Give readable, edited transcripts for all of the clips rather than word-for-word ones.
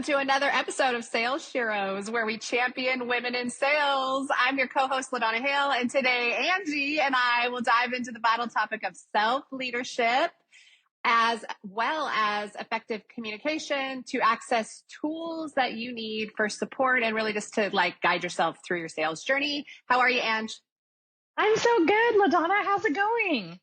to another episode of Sales Sheroes, where we champion women in sales. I'm your co-host, LaDonna Hale, and today Angie and I will dive into the vital topic of self-leadership, as well as effective communication to access tools that you need for support and really just to guide yourself through your sales journey. How are you, Ange? I'm so good, LaDonna. How's it going?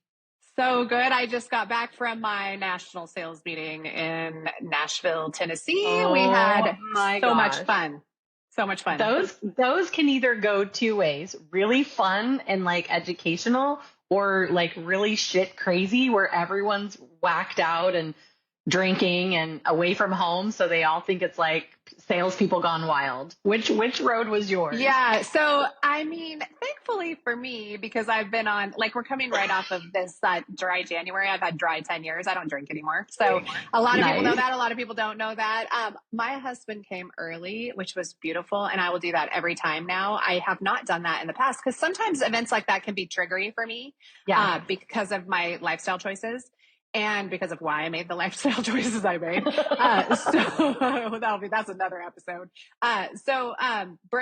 So good. I just got back from my national sales meeting in Nashville, Tennessee. We had so much fun. So much fun. Those can either go two ways, really fun and educational, or really shit crazy where everyone's whacked out and drinking and away from home. So they all think it's like salespeople gone wild. Which road was yours? Yeah. So, thankfully for me, because I've been on, we're coming right off of this dry January. I've had dry 10 years. I don't drink anymore. So a lot of people know that. A lot of people don't know that. My husband came early, which was beautiful. And I will do that every time now. I have not done that in the past because sometimes events like that can be triggery for me because of my lifestyle choices. And because of why I made the lifestyle choices I made. That's another episode. I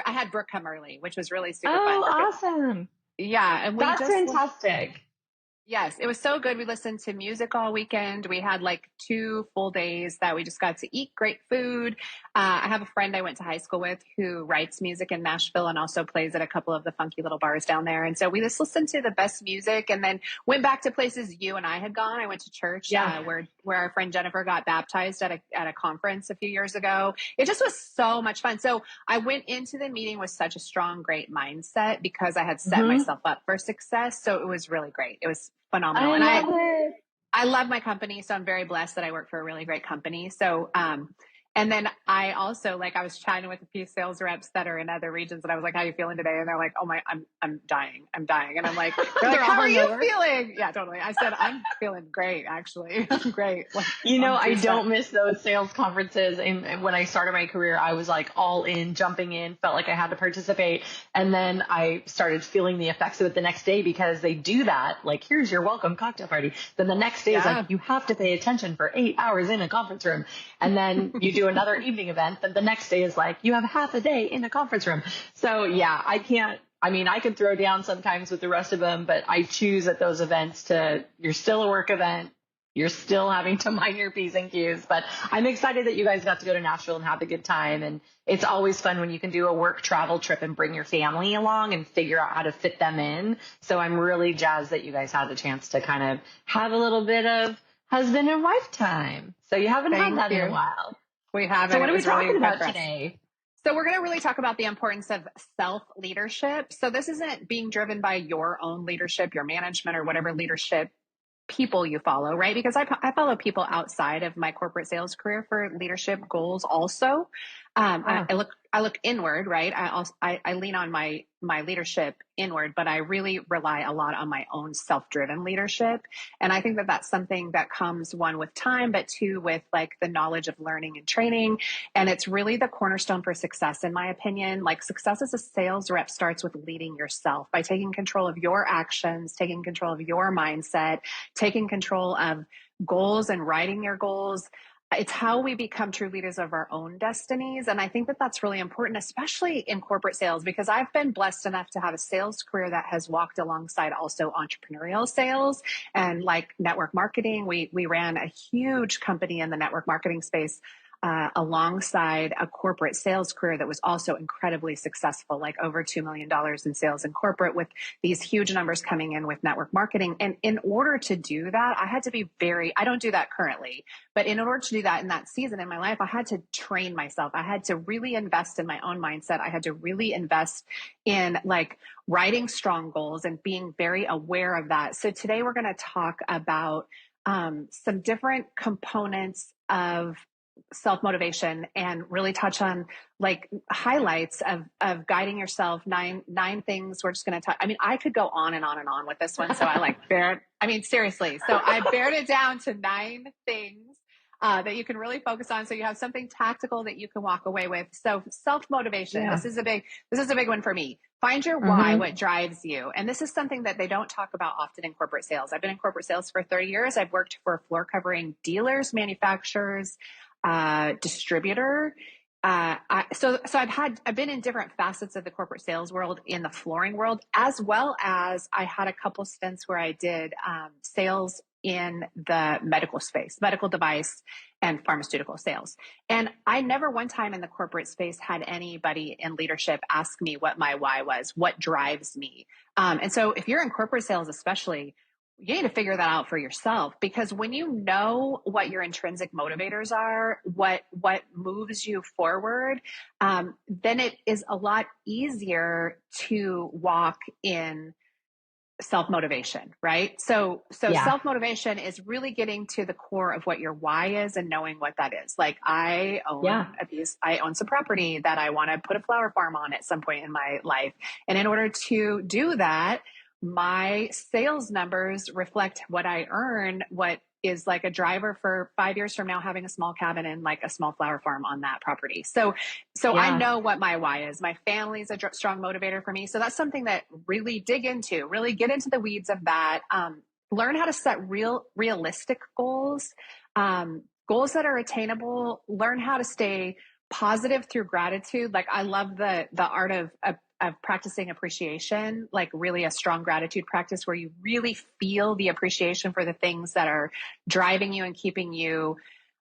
had Brooke come early, which was really super fun. Oh, awesome. Yeah. And that's fantastic. Yes, it was so good. We listened to music all weekend. We had 2 full days that we just got to eat great food. I have a friend I went to high school with who writes music in Nashville and also plays at a couple of the funky little bars down there. And so we just listened to the best music and then went back to places you and I had gone. I went to church where our friend Jennifer got baptized at a conference a few years ago. It just was so much fun. So I went into the meeting with such a strong, great mindset because I had set myself up for success. So it was really great. It was phenomenal. I love my company. So I'm very blessed that I work for a really great company. So, and then I also, I was chatting with a few sales reps that are in other regions and I was like, how are you feeling today? And they're like, oh I'm dying. And I'm like, they're like, how are you feeling? Yeah, totally. I said, I'm feeling great, actually. I'm great. I don't miss those sales conferences. And when I started my career, I was all in, jumping in, felt like I had to participate. And then I started feeling the effects of it the next day because they do that. Here's your welcome cocktail party. Then the next day is you have to pay attention for 8 hours in a conference room. And then you do another evening event. Then the next day is you have half a day in a conference room. So yeah, I could throw down sometimes with the rest of them, but I choose at those events you're still a work event. You're still having to mind your P's and Q's, but I'm excited that you guys got to go to Nashville and have a good time. And it's always fun when you can do a work travel trip and bring your family along and figure out how to fit them in. So I'm really jazzed that you guys had the chance to kind of have a little bit of husband and wife time. So you haven't had that in a while. We haven't. So what are we talking about today? So we're going to really talk about the importance of self-leadership. So this isn't being driven by your own leadership, your management, or whatever leadership people you follow, right? Because I follow people outside of my corporate sales career for leadership goals also. I look inward, right? I lean on my leadership inward, but I really rely a lot on my own self-driven leadership. And I think that that's something that comes, one, with time, but two, with the knowledge of learning and training. And it's really the cornerstone for success, in my opinion. Success as a sales rep starts with leading yourself by taking control of your actions, taking control of your mindset, taking control of goals and writing your goals. It's how we become true leaders of our own destinies. And I think that that's really important, especially in corporate sales, because I've been blessed enough to have a sales career that has walked alongside also entrepreneurial sales and network marketing. We ran a huge company in the network marketing space alongside a corporate sales career that was also incredibly successful, over $2 million in sales in corporate, with these huge numbers coming in with network marketing. And in order to do that, I had to be I don't do that currently, but in order to do that in that season in my life, I had to train myself. I had to really invest in my own mindset. I had to really invest in writing strong goals and being very aware of that. So today we're going to talk about some different components of self-motivation and really touch on highlights of guiding yourself. Nine things. We're just going to talk. I could go on and on and on with this one. So I seriously. So I bared it down to 9 things that you can really focus on. So you have something tactical that you can walk away with. So self-motivation, this is a big one for me. Find your why, what drives you. And this is something that they don't talk about often in corporate sales. I've been in corporate sales for 30 years. I've worked for floor covering dealers, manufacturers, distributor. So I've been in different facets of the corporate sales world in the flooring world, as well as I had a couple stints where I did sales in the medical space, medical device and pharmaceutical sales. And I never one time in the corporate space had anybody in leadership ask me what my why was, what drives me. And so if you're in corporate sales, especially, you need to figure that out for yourself, because when you know what your intrinsic motivators are, what moves you forward, then it is a lot easier to walk in self-motivation, right? So Yeah. self-motivation is really getting to the core of what your why is and knowing what that is. Like I own Yeah. I own some property that I want to put a flower farm on at some point in my life. And in order to do that, my sales numbers reflect what I earn, what is like a driver for 5 years from now, having a small cabin and like a small flower farm on that property. So I Yeah. know what my why is. My family's a strong motivator for me. So that's something that really dig into, really get into the weeds of that. Learn how to set realistic goals, goals that are attainable. Learn how to stay positive through gratitude. Like I love the art of practicing appreciation, like really a strong gratitude practice where you really feel the appreciation for the things that are driving you and keeping you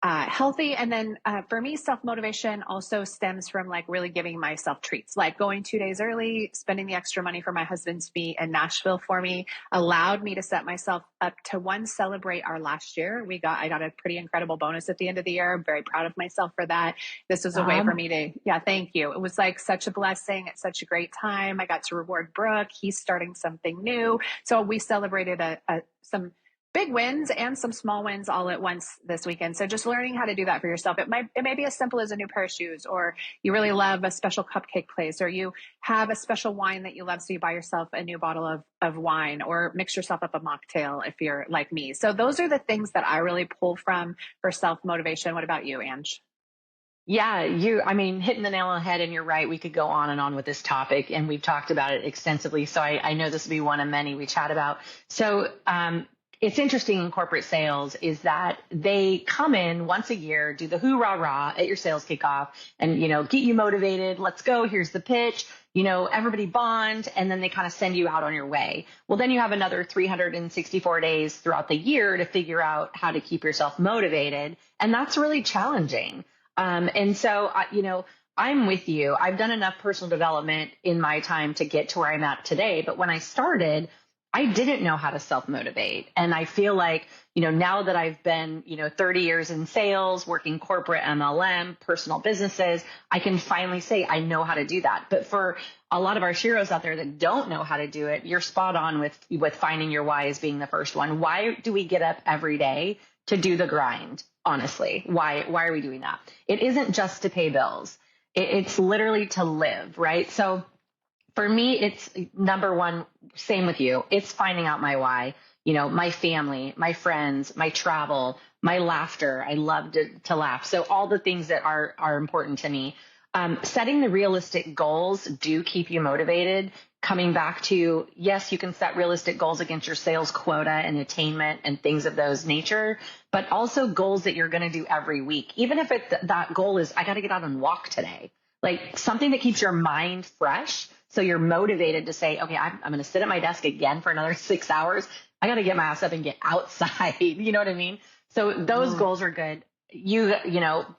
healthy. And then for me, self-motivation also stems from like really giving myself treats, like going 2 days early, spending the extra money for my husband to be in Nashville for me, allowed me to set myself up to celebrate our last year. I got a pretty incredible bonus at the end of the year. I'm very proud of myself for that. This was a way for me to, yeah, thank you. It was like such a blessing. It's such a great time. I got to reward Brooke. He's starting something new. So we celebrated some big wins and some small wins all at once this weekend. So just learning how to do that for yourself. It may be as simple as a new pair of shoes, or you really love a special cupcake place, or you have a special wine that you love. So you buy yourself a new bottle of wine, or mix yourself up a mocktail if you're like me. So those are the things that I really pull from for self-motivation. What about you, Ange? Yeah, I mean, hitting the nail on the head, and you're right. We could go on and on with this topic, and we've talked about it extensively. So I know this will be one of many we chat about. So it's interesting in corporate sales is that they come in once a year, do the hoorah rah at your sales kickoff, and get you motivated. Let's go. Here's the pitch. Everybody bond, and then they kind of send you out on your way. Well, then you have another 364 days throughout the year to figure out how to keep yourself motivated, and that's really challenging. And so, I'm with you. I've done enough personal development in my time to get to where I'm at today. But when I started, I didn't know how to self-motivate. And I feel like, now that I've been, 30 years in sales, working corporate MLM, personal businesses, I can finally say I know how to do that. But for a lot of our Sheros out there that don't know how to do it, you're spot on with finding your why as being the first one. Why do we get up every day to do the grind? Honestly, why are we doing that? It isn't just to pay bills. It's literally to live, right? So for me, it's number one, same with you. It's finding out my why, my family, my friends, my travel, my laughter. I love to laugh. So all the things that are important to me. Setting the realistic goals do keep you motivated. Coming back to, yes, you can set realistic goals against your sales quota and attainment and things of those nature, but also goals that you're going to do every week. Even if that goal is, I got to get out and walk today, like something that keeps your mind fresh. So you're motivated to say, okay, I'm going to sit at my desk again for another 6 hours. I got to get my ass up and get outside. You know what I mean? So those goals are good.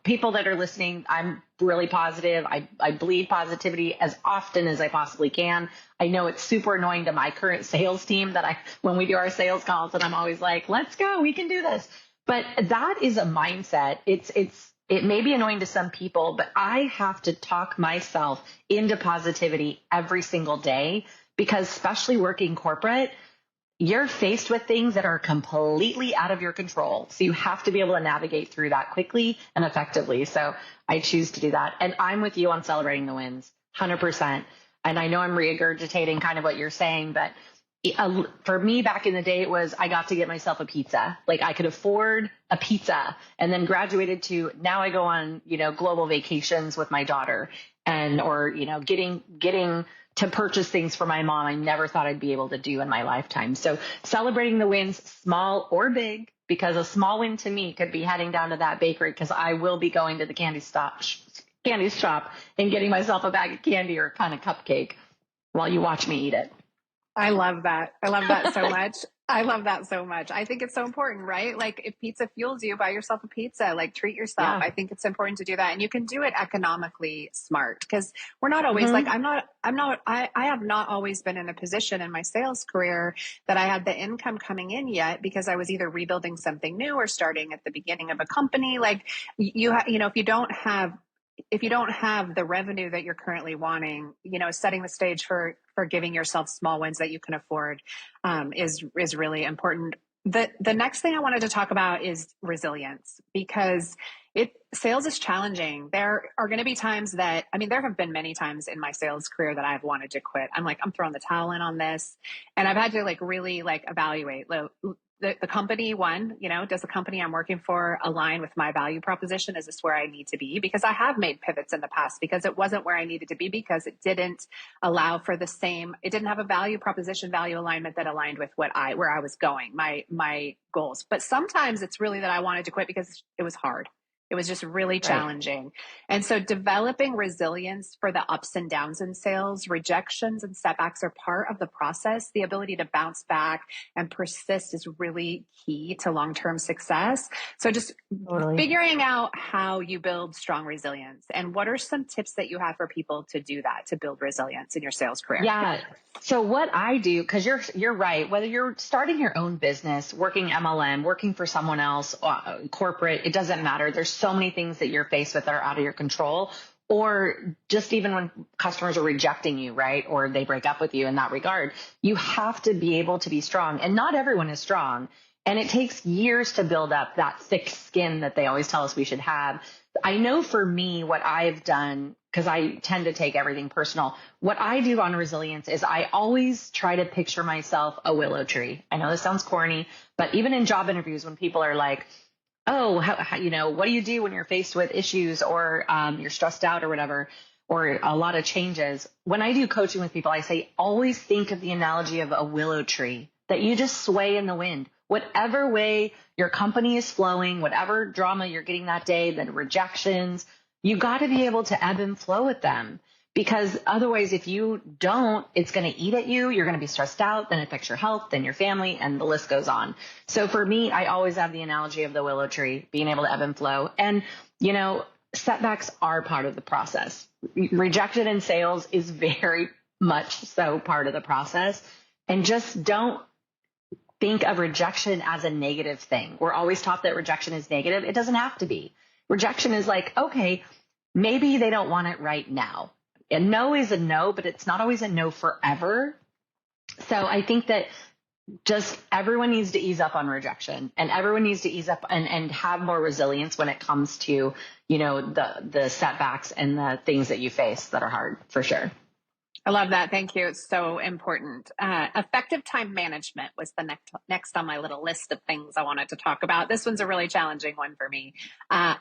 People that are listening, I'm really positive. I bleed positivity as often as I possibly can. I know it's super annoying to my current sales team that when we do our sales calls, and I'm always like, let's go, we can do this. But that is a mindset. It may be annoying to some people, but I have to talk myself into positivity every single day, because especially working corporate, you're faced with things that are completely out of your control. So you have to be able to navigate through that quickly and effectively. So I choose to do that. And I'm with you on celebrating the wins, 100%. And I know I'm regurgitating kind of what you're saying, but for me back in the day, it was, I got to get myself a pizza. Like I could afford a pizza, and then graduated to now I go on, global vacations with my daughter, or getting to purchase things for my mom I never thought I'd be able to do in my lifetime. So celebrating the wins, small or big, because a small win to me could be heading down to that bakery because I will be going to the candy shop and getting myself a bag of candy or kind of cupcake while you watch me eat it. I love that. I love that so much. I love that so much. I think it's so important, right? Like if pizza fuels you, buy yourself a pizza, like treat yourself. Yeah. I think it's important to do that. And you can do it economically smart because we're not always like, Hmm. I have not always been in a position in my sales career that I had the income coming in yet because I was either rebuilding something new or starting at the beginning of a company. Like you know, if you don't have the revenue that you're currently wanting, you know, setting the stage for giving yourself small wins that you can afford is really important. The next thing I wanted to talk about is resilience because it sales is challenging. There are going to be times that I mean, there have been many times in my sales career that I've wanted to quit. I'm like, I'm throwing the towel in on this, and I've had to like really like evaluate the company one, you know, does the company I'm working for align with my value proposition? Is this where I need to be? Because I have made pivots in the past because it wasn't where I needed to be because it didn't allow for the same, it didn't have a value proposition, value alignment that aligned with where I was going, my goals. But sometimes it's really that I wanted to quit because it was hard. It was just really Right. challenging. And so developing resilience for the ups and downs in sales, rejections and setbacks are part of the process. The ability to bounce back and persist is really key to long-term success. So just Totally. figuring out how you build strong resilience and what are some tips that you have for people to do that, to build resilience in your sales career? Yeah. So what I do, because you're right, whether you're starting your own business, working MLM, working for someone else, corporate, it doesn't matter. There's so many things that you're faced with that are out of your control, or just even when customers are rejecting you, right? Or they break up with you in that regard, you have to be able to be strong. And not everyone is strong. And it takes years to build up that thick skin that they always tell us we should have. I know for me, what I've done, because I tend to take everything personal, what I do on resilience is I always try to picture myself a willow tree. I know this sounds corny, but even in job interviews, when people are like, oh, you know, what do you do when you're faced with issues or you're stressed out or whatever, or a lot of changes? When I do coaching with people, I say, always think of the analogy of a willow tree that you just sway in the wind. Whatever way your company is flowing, whatever drama you're getting that day, the rejections, you got to be able to ebb and flow with them. Because otherwise, if you don't, it's going to eat at you. You're going to be stressed out. Then it affects your health, then your family, and the list goes on. So for me, I always have the analogy of the willow tree, being able to ebb and flow. And, you know, setbacks are part of the process. Rejection in sales is very much so part of the process. And just don't think of rejection as a negative thing. We're always taught that rejection is negative. It doesn't have to be. Rejection is like, okay, maybe they don't want it right now. A no is a no, but it's not always a no forever. So I think that just everyone needs to ease up on rejection, and everyone needs to ease up and have more resilience when it comes to, you know, the setbacks and the things that you face that are hard, for sure. I love that. Thank you. It's so important. Effective time management was the next on my little list of things I wanted to talk about. This one's a really challenging one for me. Yeah.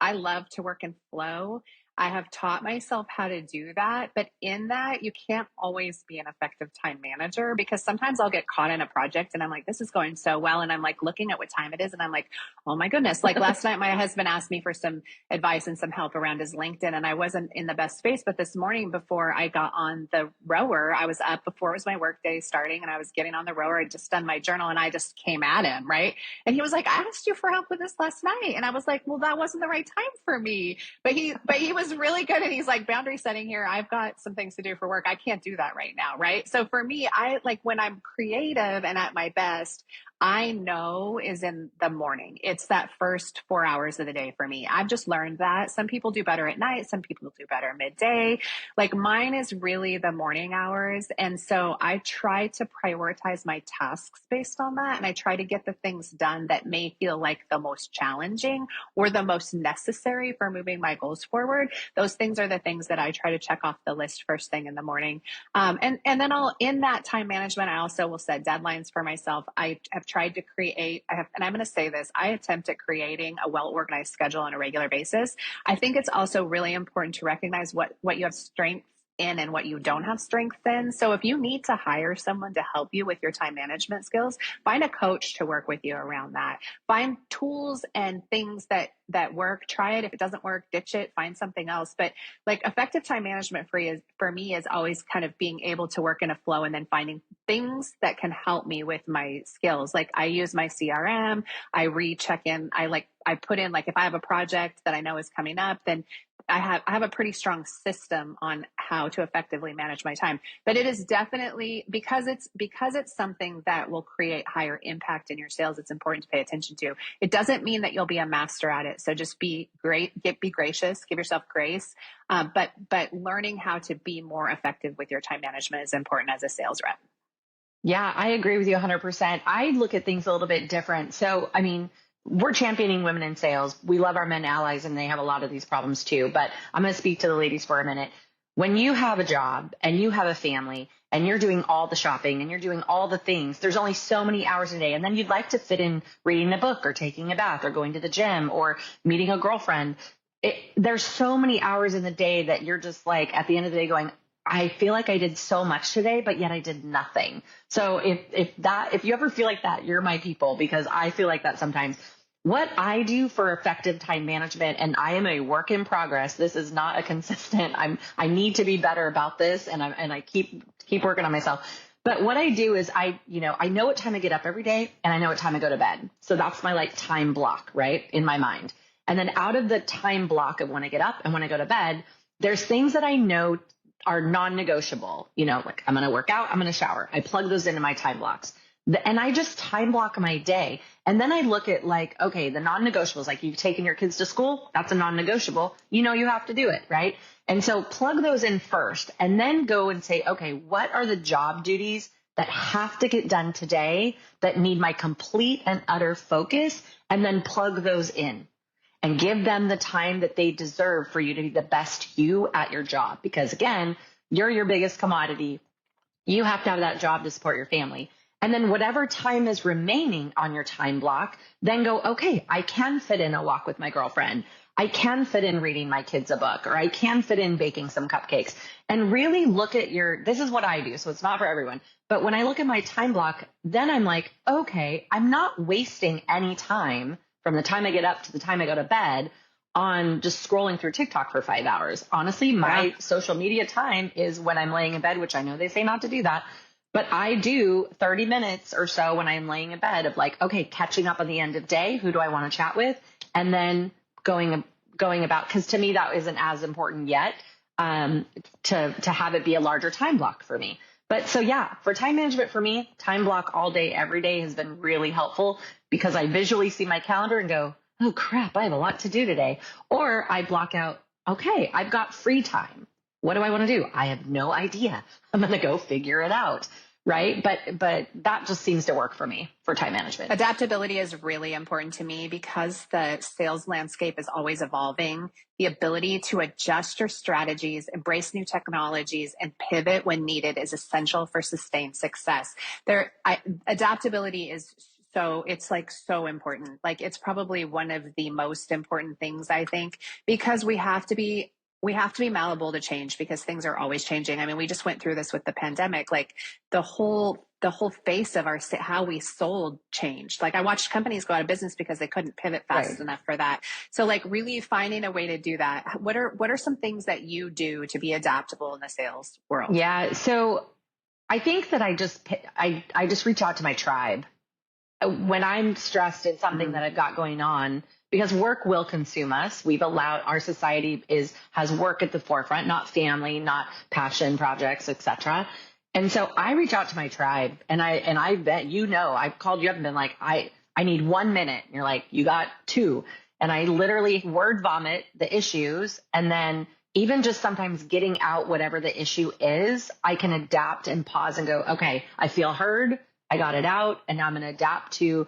I love to work in flow. I have taught myself how to do that, but in that you can't always be an effective time manager because sometimes I'll get caught in a project and I'm like, this is going so well. And I'm like looking at what time it is and I'm like, oh my goodness. Like last night, my husband asked me for some advice and some help around his LinkedIn. And I wasn't in the best space. But this morning, before I got on the rower, I was up before it was my work day starting and I was getting on the rower. I'd just done my journal and I just came at him. Right. And he was like, I asked you for help with this last night. And I was like, well, that wasn't the right time for me. But he was really good. And he's like, boundary setting here. I've got some things to do for work. I can't do that right now. Right. So for me, I like when I'm creative and at my best, I know is in the morning. It's that first 4 hours of the day for me. I've just learned that some people do better at night. Some people do better midday. Like mine is really the morning hours. And so I try to prioritize my tasks based on that. And I try to get the things done that may feel like the most challenging or the most necessary for moving my goals forward. Those things are the things that I try to check off the list first thing in the morning. And then in that time management, I also will set deadlines for myself. I have tried to create, and I'm going to say this, I attempt at creating a well-organized schedule on a regular basis. I think it's also really important to recognize what you have strengths in and what you don't have strength in. So if you need to hire someone to help you with your time management skills, find a coach to work with you around that. Find tools and things that work. Try it. If it doesn't work, ditch it, find something else. But like effective time management for me is always kind of being able to work in a flow and then finding things that can help me with my skills. Like I use my CRM, I recheck in, I put in, like, if I have a project that I know is coming up, then I have a pretty strong system on how to effectively manage my time. But it is definitely because it's something that will create higher impact in your sales. It's important to pay attention to. It doesn't mean that you'll be a master at it. So just be gracious, give yourself grace. But learning how to be more effective with your time management is important as a sales rep. Yeah, I agree with you 100%. I look at things a little bit different. So, I mean, we're championing women in sales. We love our men allies and they have a lot of these problems too. But I'm going to speak to the ladies for a minute. When you have a job and you have a family and you're doing all the shopping and you're doing all the things, there's only so many hours a day. And then you'd like to fit in reading a book or taking a bath or going to the gym or meeting a girlfriend. There's so many hours in the day that you're just like at the end of the day going, I feel like I did so much today, but yet I did nothing. So if you ever feel like that, you're my people, because I feel like that sometimes. What I do for effective time management, and I am a work in progress. This is not a consistent. I need to be better about this, and I keep working on myself. But what I do is I know what time I get up every day, and I know what time I go to bed. So that's my like time block, right, in my mind. And then out of the time block of when I get up and when I go to bed, there's things that I know are non-negotiable, like I'm going to work out, I'm going to shower. I plug those into my time blocks and I just time block my day. And then I look at like, okay, the non-negotiables, like you've taken your kids to school, that's a non-negotiable, you have to do it. Right. And so plug those in first and then go and say, okay, what are the job duties that have to get done today that need my complete and utter focus? And then plug those in. And give them the time that they deserve for you to be the best you at your job. Because again, you're your biggest commodity. You have to have that job to support your family. And then whatever time is remaining on your time block, then go, okay, I can fit in a walk with my girlfriend. I can fit in reading my kids a book, or I can fit in baking some cupcakes. And really look at this is what I do. So it's not for everyone. But when I look at my time block, then I'm like, okay, I'm not wasting any time from the time I get up to the time I go to bed on just scrolling through TikTok for 5 hours. Honestly, my social media time is when I'm laying in bed, which I know they say not to do that, but I do 30 minutes or so when I'm laying in bed of like, okay, catching up on the end of day. Who do I want to chat with? And then going about, because to me, that isn't as important yet to have it be a larger time block for me. But so yeah, for time management for me, time block all day, every day has been really helpful because I visually see my calendar and go, oh crap, I have a lot to do today. Or I block out, okay, I've got free time. What do I want to do? I have no idea. I'm going to go figure it out. Right. But that just seems to work for me for time management. Adaptability is really important to me because the sales landscape is always evolving. The ability to adjust your strategies, embrace new technologies, and pivot when needed is essential for sustained success. Adaptability is it's like so important. Like it's probably one of the most important things, I think, because we have to be malleable to change because things are always changing. I mean, we just went through this with the pandemic. Like the whole face of how we sold changed. Like I watched companies go out of business because they couldn't pivot fast enough for that. So like really finding a way to do that. What are some things that you do to be adaptable in the sales world? Yeah. So I think that I just reach out to my tribe when I'm stressed in something that I've got going on, because work will consume us. We've allowed, our society has work at the forefront, not family, not passion projects, etc. And so I reach out to my tribe and I bet, I've called you up and been like, I need 1 minute. And you're like, you got 2. And I literally word vomit the issues. And then even just sometimes getting out whatever the issue is, I can adapt and pause and go, okay, I feel heard. I got it out, and now I'm going to adapt to.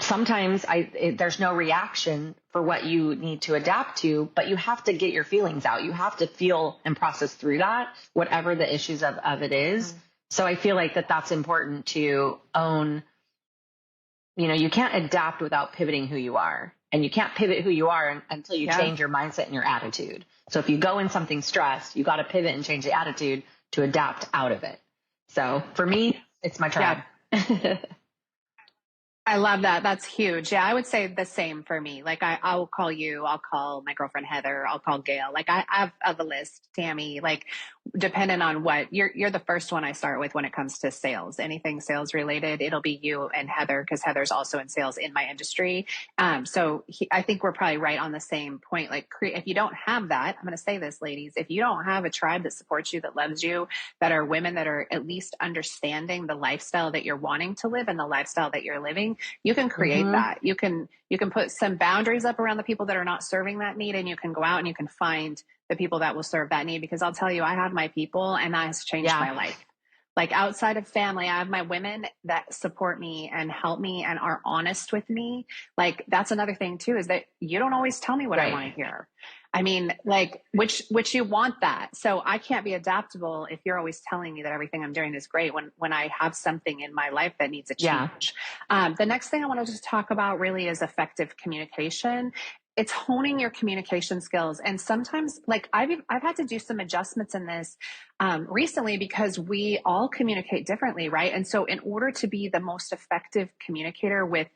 Sometimes there's no reaction for what you need to adapt to, but you have to get your feelings out. You have to feel and process through that, whatever the issues of it is. So I feel like that's important to own. You can't adapt without pivoting who you are. And you can't pivot who you are until you Yeah. change your mindset and your attitude. So if you go in something stressed, you got to pivot and change the attitude to adapt out of it. So for me, it's my tribe. Yeah. I love that. That's huge. Yeah, I would say the same for me. Like I'll call you, I'll call my girlfriend Heather, I'll call Gail. Like I have a list, Tammy, like depending on what you're the first one I start with when it comes to sales. Anything sales related, it'll be you and Heather because Heather's also in sales in my industry. I think we're probably right on the same point. Like if you don't have that, I'm going to say this, ladies, if you don't have a tribe that supports you, that loves you, that are women that are at least understanding the lifestyle that you're wanting to live and the lifestyle that you're living, you can create that. You can put some boundaries up around the people that are not serving that need, and you can go out and you can find the people that will serve that need. Because I'll tell you, I have my people, and that has changed my life. Like outside of family, I have my women that support me and help me and are honest with me. Like that's another thing too, is that you don't always tell me what I want to hear. I mean, like, which you want that. So I can't be adaptable if you're always telling me that everything I'm doing is great when I have something in my life that needs a change. The next thing I want to just talk about really is effective communication. It's honing your communication skills. And sometimes like I've had to do some adjustments in this recently because we all communicate differently, right? And so in order to be the most effective communicator with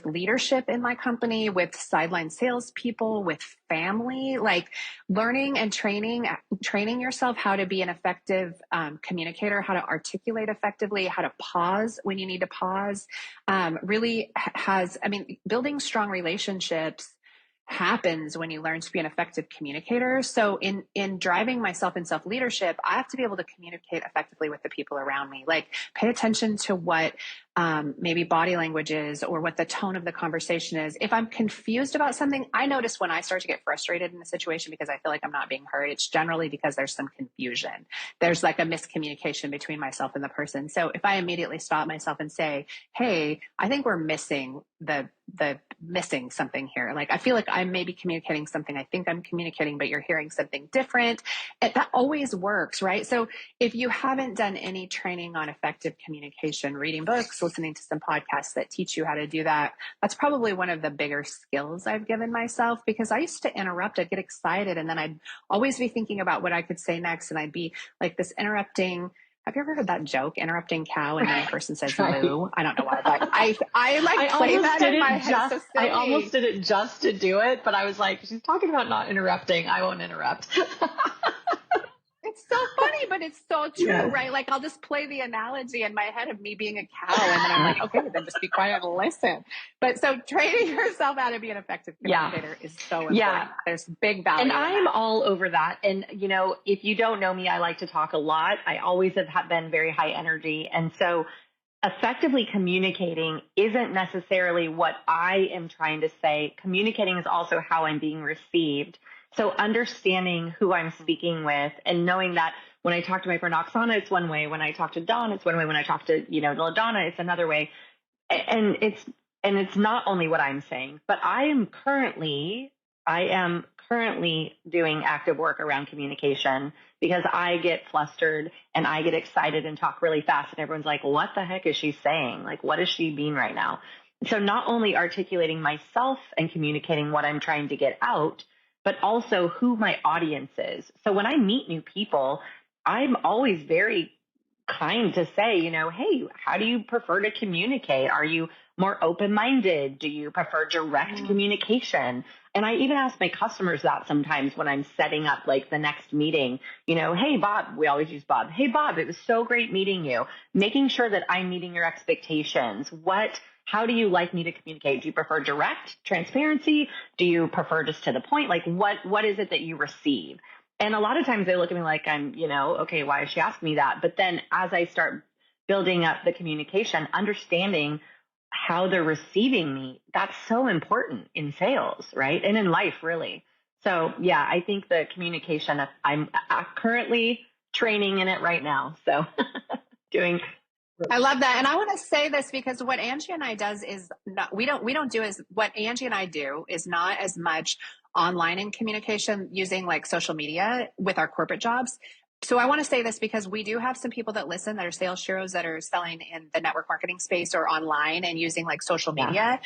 leadership in my company, with sideline salespeople, with family, like learning and training yourself how to be an effective communicator, how to articulate effectively, how to pause when you need to pause, really has, I mean, building strong relationships happens when you learn to be an effective communicator. So in driving myself in self-leadership, I have to be able to communicate effectively with the people around me. Like pay attention to what maybe body language is or what the tone of the conversation is. If I'm confused about something, I notice when I start to get frustrated in a situation because I feel like I'm not being heard, it's generally because there's some confusion. There's like a miscommunication between myself and the person. So if I immediately stop myself and say, hey, I think we're missing missing something here. Like, I feel like I'm maybe communicating something I think I'm communicating, but you're hearing something different. That always works, right? So if you haven't done any training on effective communication, reading books, listening to some podcasts that teach you how to do that, that's probably one of the bigger skills I've given myself, because I used to interrupt. I'd get excited and then I'd always be thinking about what I could say next. And I'd be like this interrupting. Have you ever heard that joke, interrupting cow, and then the person says moo? I don't know why, but I like play that in my head. So silly. I almost did it just to do it, but I was like, she's talking about not interrupting. I won't interrupt. It's so funny, but it's so true, right? Like I'll just play the analogy in my head of me being a cow, and then I'm like, okay, then just be quiet and listen. But so training yourself how to be an effective communicator is so important. Yeah. There's big value. And I'm all over that. And, you know, if you don't know me, I like to talk a lot. I always have been very high energy. And so effectively communicating isn't necessarily what I am trying to say. Communicating is also how I'm being received. So understanding who I'm speaking with and knowing that when I talk to my friend Oksana, it's one way. When I talk to Dawn, it's one way. When I talk to, you know, LaDonna, it's another way. And it's not only what I'm saying, but I am currently doing active work around communication because I get flustered and I get excited and talk really fast and everyone's like, what the heck is she saying? Like, what does she mean right now? So not only articulating myself and communicating what I'm trying to get out, but also who my audience is. So when I meet new people, I'm always very kind to say, you know, hey, how do you prefer to communicate? Are you more open-minded? Do you prefer direct communication? And I even ask my customers that sometimes when I'm setting up like the next meeting, you know, hey, Bob, we always use Bob. Hey, Bob, it was so great meeting you. Making sure that I'm meeting your expectations. How do you like me to communicate? Do you prefer direct transparency? Do you prefer just to the point? Like what is it that you receive? And a lot of times they look at me like I'm, you know, okay, why is she asking me that? But then as I start building up the communication, understanding how they're receiving me, that's so important in sales, right? And in life, really. So yeah, I think the communication, I'm currently training in it right now. So I love that. And I want to say this because what Angie and I does is not, we don't do is what Angie and I do is not as much online in communication using like social media with our corporate jobs. So I want to say this because we do have some people that listen that are sales sheroes that are selling in the network marketing space or online and using like social media.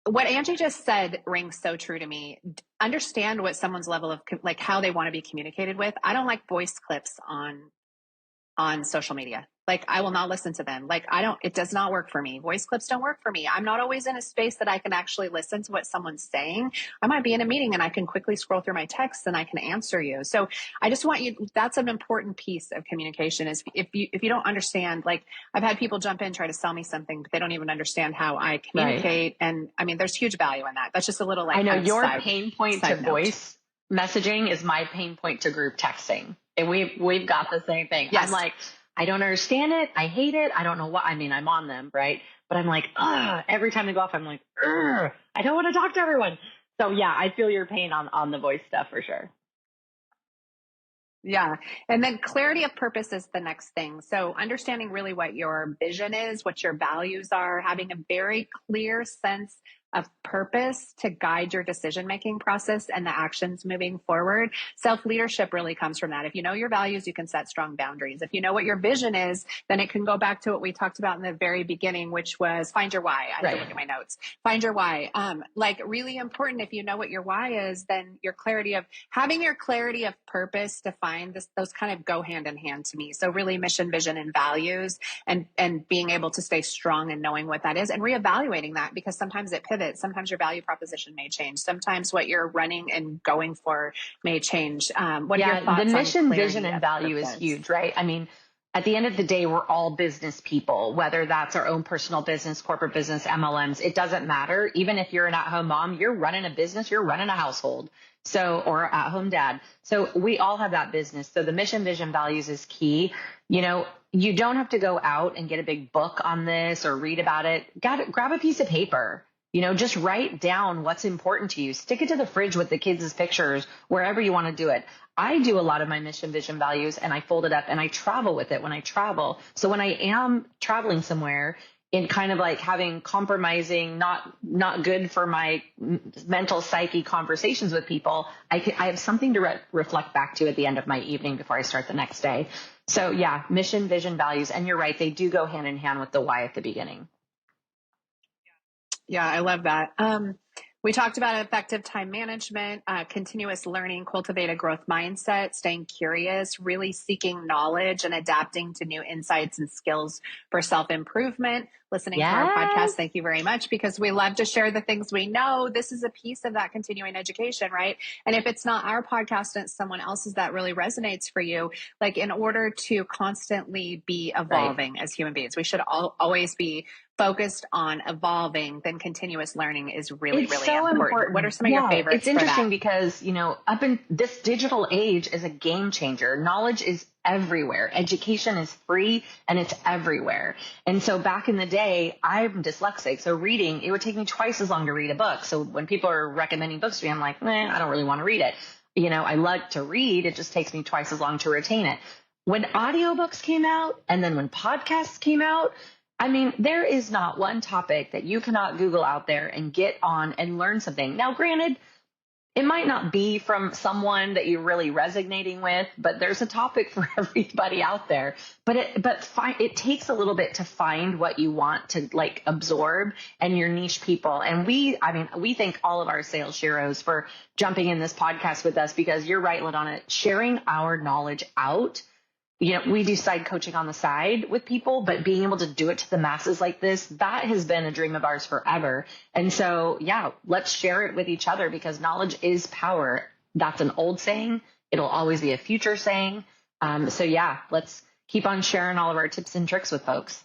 what Angie just said rings so true to me. Understand what someone's level of, like, how they want to be communicated with. I don't like voice clips on social media. Like, I will not listen to them. Like, it does not work for me. Voice clips don't work for me. I'm not always in a space that I can actually listen to what someone's saying. I might be in a meeting and I can quickly scroll through my texts and I can answer you. So I just want you, that's an important piece of communication is if you don't understand, like, I've had people jump in, try to sell me something, but they don't even understand how I communicate. Right. And I mean, there's huge value in that. That's just a little, like, I know kind of your pain point to side note. Voice messaging is my pain point to group texting. And we've got the same thing. Yes. I'm like, I don't understand it. I hate it. I don't know what, I mean, I'm on them, right? But I'm like, every time they go off, I'm like, I don't want to talk to everyone. So yeah, I feel your pain on the voice stuff for sure. Yeah. And then clarity of purpose is the next thing. So understanding really what your vision is, what your values are, having a very clear sense of purpose to guide your decision-making process and the actions moving forward. Self-leadership really comes from that. If you know your values, you can set strong boundaries. If you know what your vision is, then it can go back to what we talked about in the very beginning, which was find your why. I had to look at my notes. Find your why. Like, really important. If you know what your why is, then your clarity of having your clarity of purpose defined, those kind of go hand in hand to me. So really mission, vision, and values, and being able to stay strong and knowing what that is and reevaluating that, because sometimes it pivots. Sometimes your value proposition may change. Sometimes what you're running and going for may change. What are your thoughts? The mission, on vision, and value is huge, right? I mean, at the end of the day, we're all business people, whether that's our own personal business, corporate business, MLMs, it doesn't matter. Even if you're an at-home mom, you're running a business, you're running a household. So, or at-home dad. So we all have that business. So the mission, vision, values is key. You know, you don't have to go out and get a big book on this or read about it. Grab a piece of paper. You know, just write down what's important to you. Stick it to the fridge with the kids' pictures, wherever you want to do it. I do a lot of my mission, vision, values, and I fold it up and I travel with it when I travel. So when I am traveling somewhere in kind of like having compromising, not good for my mental psyche conversations with people, I have something to reflect back to at the end of my evening before I start the next day. So yeah, mission, vision, values. And you're right. They do go hand in hand with the why at the beginning. Yeah, I love that. We talked about effective time management, continuous learning, cultivate a growth mindset, staying curious, really seeking knowledge and adapting to new insights and skills for self-improvement, listening to our podcast. Thank you very much, because we love to share the things we know. This is a piece of that continuing education, right? And if it's not our podcast and it's someone else's that really resonates for you, like, in order to constantly be evolving as human beings, we should always be focused on evolving. Then continuous learning is really, really so important. What are some of your favorites? It's interesting because, you know, up in this digital age is a game changer. Knowledge is everywhere. Education is free and it's everywhere. And so back in the day, I'm dyslexic. So reading, it would take me twice as long to read a book. So when people are recommending books to me, I'm like, I don't really want to read it. You know, I like to read. It just takes me twice as long to retain it. When audiobooks came out and then when podcasts came out, I mean, there is not one topic that you cannot Google out there and get on and learn something. Now, granted, it might not be from someone that you're really resonating with, but there's a topic for everybody out there. But it takes a little bit to find what you want to like absorb and your niche people. And we thank all of our sales Sheros for jumping in this podcast with us, because you're right, LaDonna, sharing our knowledge out. You know, we do side coaching on the side with people, but being able to do it to the masses like this, that has been a dream of ours forever. And so, yeah, let's share it with each other, because knowledge is power. That's an old saying. It'll always be a future saying. So yeah, let's keep on sharing all of our tips and tricks with folks.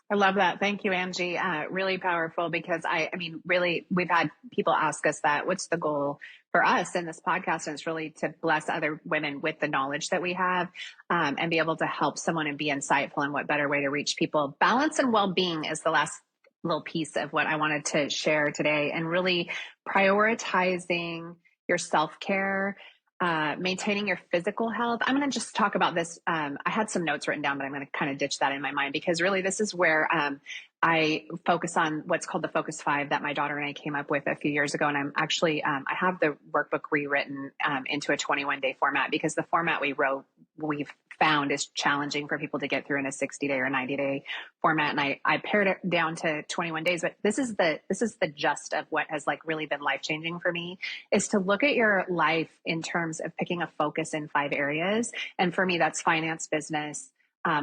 I love that. Thank you, Angie. Really powerful, because I mean, really, we've had people ask us that, what's the goal for us in this podcast? And it's really to bless other women with the knowledge that we have, and be able to help someone and be insightful. And what better way to reach people? Balance and well-being is the last little piece of what I wanted to share today, and really prioritizing your self-care, maintaining your physical health. I'm going to just talk about this. I had some notes written down, but I'm going to kind of ditch that in my mind, because really this is where I focus on what's called the Focus 5 that my daughter and I came up with a few years ago. And I'm actually, I have the workbook rewritten into a 21-day format, because the format we wrote we've found is challenging for people to get through in a 60-day or 90-day format. And I pared it down to 21 days, but this is the gist of what has like really been life-changing for me, is to look at your life in terms of picking a focus in 5 areas. And for me, that's finance, business,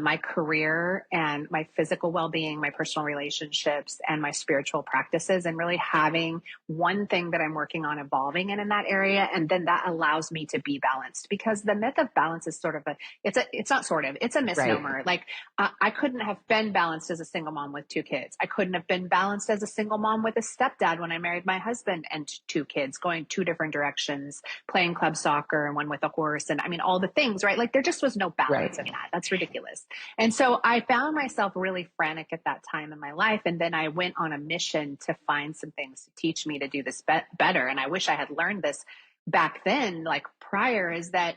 my career, and my physical well-being, my personal relationships, and my spiritual practices, and really having one thing that I'm working on evolving in that area. And then that allows me to be balanced, because the myth of balance is sort of it's a misnomer. Right. Like I couldn't have been balanced as a single mom with 2 kids. I couldn't have been balanced as a single mom with a stepdad when I married my husband, and 2 kids going 2 different directions, playing club soccer and one with a horse. And I mean, all the things, right? Like there just was no balance in that. That's ridiculous. And so I found myself really frantic at that time in my life. And then I went on a mission to find some things to teach me to do this better. And I wish I had learned this back then, like prior, is that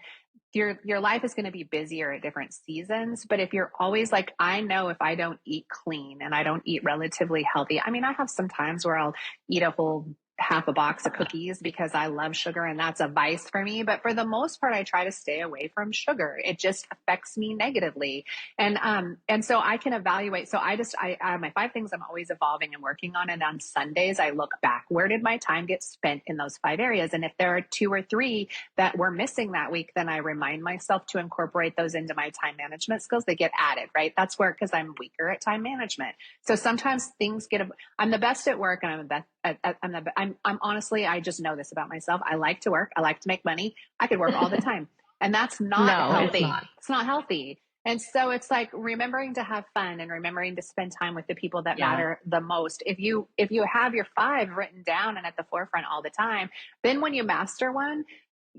your life is going to be busier at different seasons. But if you're always like, I know if I don't eat clean and I don't eat relatively healthy, I mean, I have some times where I'll eat a whole half a box of cookies because I love sugar and that's a vice for me. But for the most part, I try to stay away from sugar. It just affects me negatively. And so I can evaluate. So I have my 5 things I'm always evolving and working on. And on Sundays, I look back, where did my time get spent in those 5 areas? And if there are 2 or 3 that were missing that week, then I remind myself to incorporate those into my time management skills. They get added, right? That's where, because I'm weaker at time management. So sometimes things I'm the best at work, and I'm honestly, I just know this about myself. I like to work. I like to make money. I could work all the time, and that's not healthy. It's not healthy. And so it's like remembering to have fun and remembering to spend time with the people that matter the most. If you have your 5 written down and at the forefront all the time, then when you master one,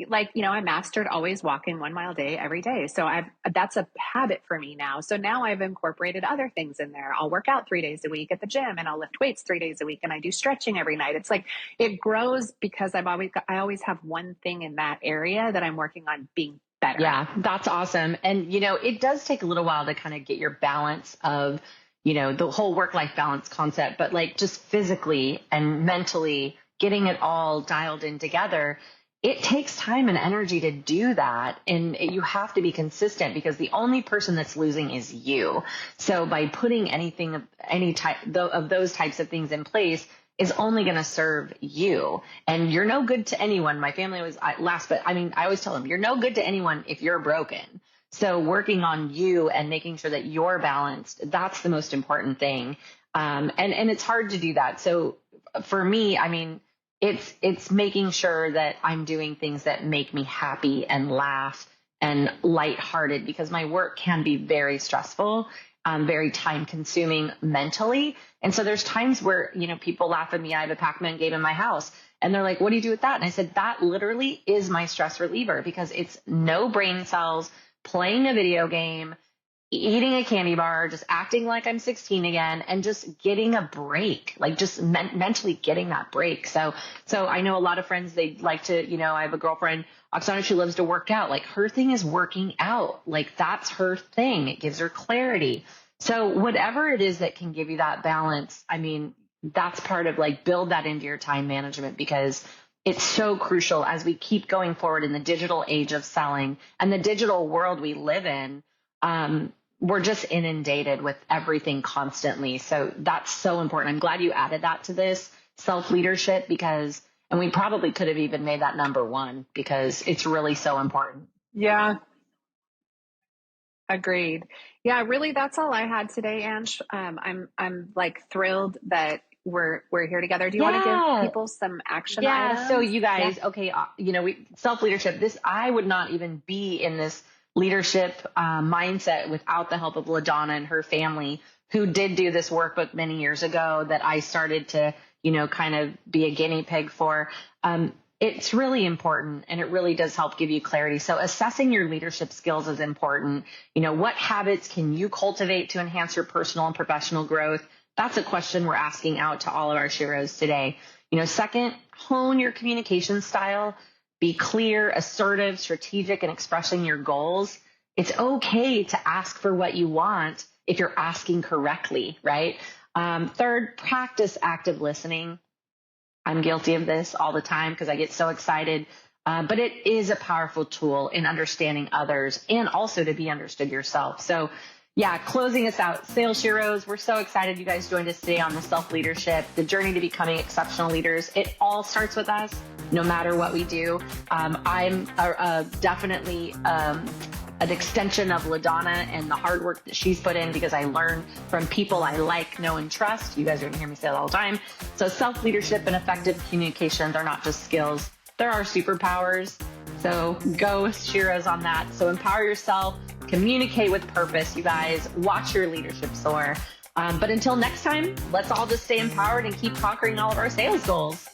like, I mastered always walking 1 mile a day every day. So that's a habit for me now. So now I've incorporated other things in there. I'll work out 3 days a week at the gym, and I'll lift weights 3 days a week, and I do stretching every night. It's like, it grows because I always have one thing in that area that I'm working on being better. Yeah, that's awesome. And, it does take a little while to kind of get your balance of, the whole work-life balance concept, but like just physically and mentally getting it all dialed in together. It takes time and energy to do that. And you have to be consistent, because the only person that's losing is you. So by putting any type of those types of things in place is only going to serve you. And you're no good to anyone. My family was last, but I mean, I always tell them, you're no good to anyone if you're broken. So working on you and making sure that you're balanced, that's the most important thing. And it's hard to do that. So for me, I mean, it's making sure that I'm doing things that make me happy and laugh and lighthearted, because my work can be very stressful, very time consuming mentally. And so there's times where, people laugh at me. I have a Pac-Man game in my house, and they're like, what do you do with that? And I said, that literally is my stress reliever, because it's no brain cells, playing a video game, eating a candy bar, just acting like I'm 16 again, and just getting a break, like just mentally getting that break. So I know a lot of friends, they like to, I have a girlfriend, Oksana, she loves to work out. Like her thing is working out. Like that's her thing. It gives her clarity. So whatever it is that can give you that balance, I mean, that's part of like build that into your time management, because it's so crucial as we keep going forward in the digital age of selling and the digital world we live in. We're just inundated with everything constantly. So that's so important. I'm glad you added that to this self-leadership, and we probably could have even made that number 1, because it's really so important. Yeah. Agreed. Yeah, really, that's all I had today, Ange. I'm like thrilled that we're here together. Do you want to give people some action items? So you guys, okay, self-leadership, I would not even be in this leadership mindset without the help of LaDonna and her family, who did do this workbook many years ago that I started to, kind of be a guinea pig for. It's really important, and it really does help give you clarity. So assessing your leadership skills is important. What habits can you cultivate to enhance your personal and professional growth? That's a question we're asking out to all of our Sheros today. Second, hone your communication style. Be clear, assertive, strategic in expressing your goals. It's okay to ask for what you want if you're asking correctly, right? Third, practice active listening. I'm guilty of this all the time because I get so excited But it is a powerful tool in understanding others and also to be understood yourself. So yeah, closing us out, Sales Sheroes, we're so excited you guys joined us today on the self-leadership, the journey to becoming exceptional leaders. It all starts with us, no matter what we do. I'm definitely an extension of LaDonna and the hard work that she's put in, because I learn from people I like, know, and trust. You guys are going to hear me say that all the time. So self-leadership and effective communication, they're not just skills, they're our superpowers. So go Sheroes on that. So empower yourself, communicate with purpose, you guys. Watch your leadership soar. But until next time, let's all just stay empowered and keep conquering all of our sales goals.